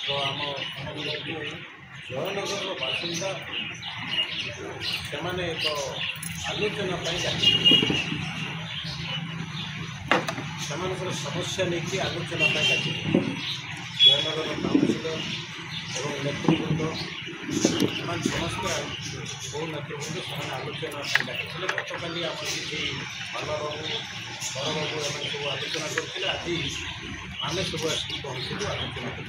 तो आम जयनगर बासिंदा से एक आलोचना से समस्या नहीं आलोचना जयनगर काउनसिलर और नेतृवृंद समस्त बहु नेतृवृंद से आलोचना डाकिले गतकाली आम किसी बालू बड़बाबू सब आलोचना करते आज आम सब आसिक पहुँचलु आलोचना कर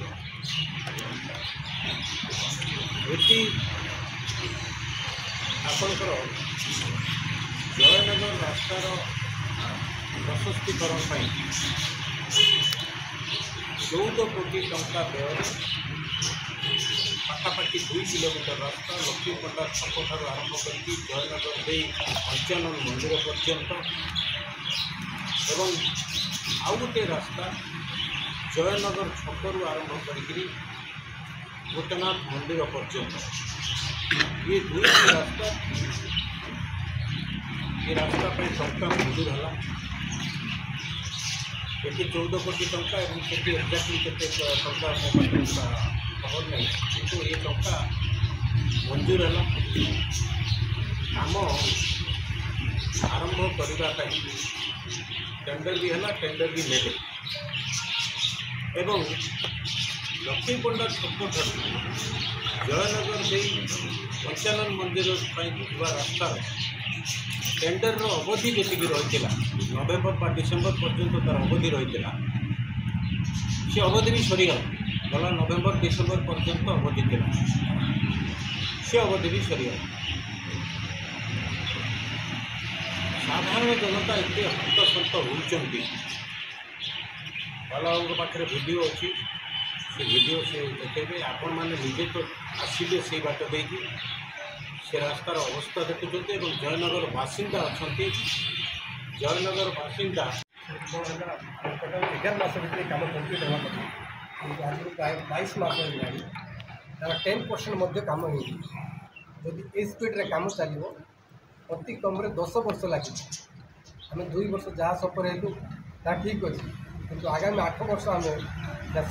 आपणकर जयनगर रास्तार प्रशस्तीकरण 14 कोटी टंका व्यय पाखापाखि 2 किलोमीटर रास्ता लक्ष्मीपंडा छक ठार आरंभ कर जयनगर दे पंचानन मंदिर पर्यंत एवं आउ गोटे रास्ता जयनगर छकरू आरंभ कर भूतनाथ मंदिर पर्यंत ये दुईटी रास्ता पर टंका मंजूर है ये 14 कोटी टंका एक्जाक्टली केते टंका मो खबर नहीं किंतु ये टंका मंजूर है काम आरंभ करने टेंडर भी है टेंडर भी नेले एवं लक्ष्मीपंडा छक जयनगर दे पंचानन मंदिर रास्ता टेंडर अवधि जी रही नवेम्बर बा डिसेम्बर पर्यंत तार अवधि रही सी अवधि भी सरीगला गला नवेम्बर डिसेम्बर पर्यंत अवधि थी सी अवधि भी सरीगला साधारण जनता एत हस्तसंत होती बालू पाखे वीडियो अच्छी से वीडियो से देखे आपण मैंने निजे तो आसिले से बाट दे से रास्तार अवस्था देखुं जयनगर बासिंदा अच्छा जयनगर बासिंदा 11 मास भर कम कम्प्लीट होगा कथा आज प्राय 22 मास हो 10% कम होदी स्पीड कम चलो अति कम 10 वर्ष लगे आम 2 वर्ष जहाँ सफर हेलु ठीक अच्छे किंतु आगामी 8 वर्ष आम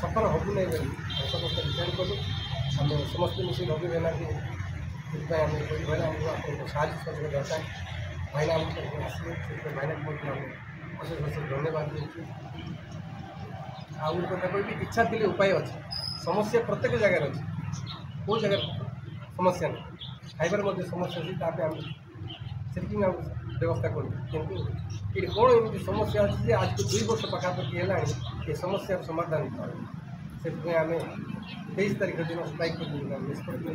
सफर हबू नहीं बोली समस्त डिसाइड कलु आम समस्त मिस रवि भाईना आम साहय सहयोग दरकार भाईना आसले भाईना अशेष अशेष धन्यवाद देती आउ कथा कह इच्छा थी उपाय अच्छे समस्या प्रत्येक जगार अच्छे कौ जगह समस्या नहीं खाइबार समस्या अच्छी आम से व्यवस्था करूँ किंतु ये कौन एमती समस्या अच्छी आज को 2 वर्ष पाखापाखि है ये समस्या समाधान से आम 23 तारीख दिन स्ट्राइक कर निष्पत्ति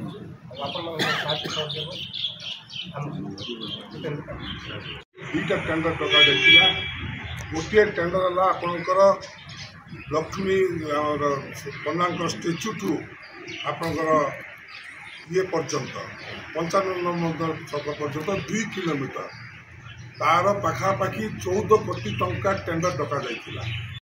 दुईटा टेंडर टका देखा गोटे टेंडर है आपणकर लक्ष्मी पन्ना स्टेच्यू टू आपणकर ये पर्यंत 55 नंबर छक पर्यंत 2 किलोमीटर तार पाखापाखि 14 कोटी टंका टेंडर डका जाइथिला।